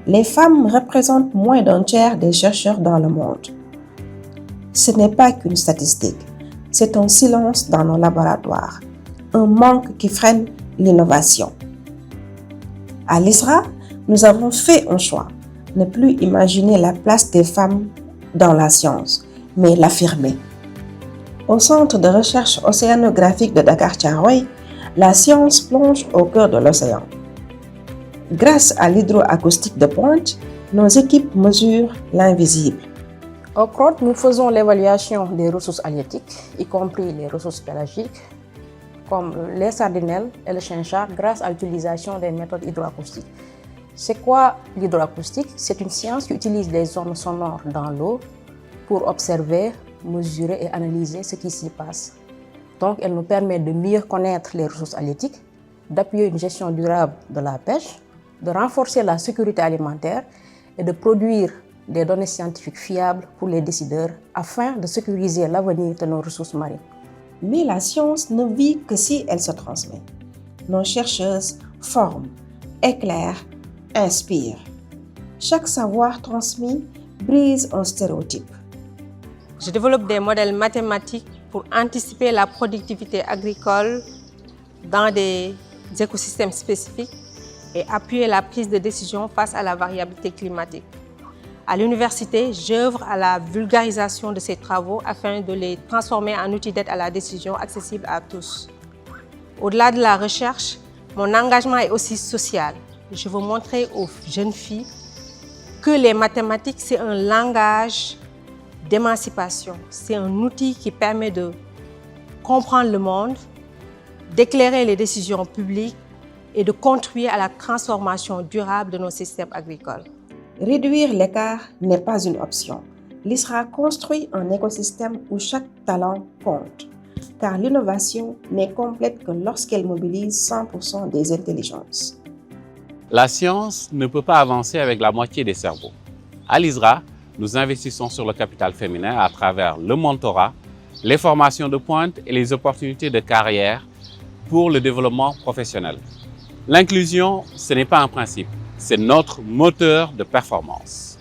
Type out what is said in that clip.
les femmes représentent moins d'un tiers des chercheurs dans le monde. Ce n'est pas qu'une statistique, c'est un silence dans nos laboratoires, un manque qui freine l'innovation. À l'ISRA, nous avons fait un choix, ne plus imaginer la place des femmes dans la science, mais l'affirmer. Au Centre de recherche océanographique de Dakar-Thiaroye, la science plonge au cœur de l'océan. Grâce à l'hydroacoustique de pointe, nos équipes mesurent l'invisible. Au CROT, nous faisons l'évaluation des ressources halieutiques, y compris les ressources pélagiques, comme les sardinelles et le chinchard, grâce à l'utilisation des méthodes hydroacoustiques. C'est quoi l'hydroacoustique? C'est une science qui utilise les ondes sonores dans l'eau pour observer, mesurer et analyser ce qui s'y passe. Donc, elle nous permet de mieux connaître les ressources halieutiques, d'appuyer une gestion durable de la pêche, de renforcer la sécurité alimentaire et de produire des données scientifiques fiables pour les décideurs afin de sécuriser l'avenir de nos ressources marines. Mais la science ne vit que si elle se transmet. Nos chercheuses forment, éclairent, inspirent. Chaque savoir transmis brise un stéréotype. Je développe des modèles mathématiques pour anticiper la productivité agricole dans des écosystèmes spécifiques et appuyer la prise de décision face à la variabilité climatique. À l'université, j'œuvre à la vulgarisation de ces travaux afin de les transformer en outils d'aide à la décision accessibles à tous. Au-delà de la recherche, mon engagement est aussi social. Je veux montrer aux jeunes filles que les mathématiques, c'est un langage d'émancipation. C'est un outil qui permet de comprendre le monde, d'éclairer les décisions publiques et de contribuer à la transformation durable de nos systèmes agricoles. Réduire l'écart n'est pas une option. L'ISRA construit un écosystème où chaque talent compte, car l'innovation n'est complète que lorsqu'elle mobilise 100% des intelligences. La science ne peut pas avancer avec la moitié des cerveaux. À l'ISRA, nous investissons sur le capital féminin à travers le mentorat, les formations de pointe et les opportunités de carrière pour le développement professionnel. L'inclusion, ce n'est pas un principe, c'est notre moteur de performance.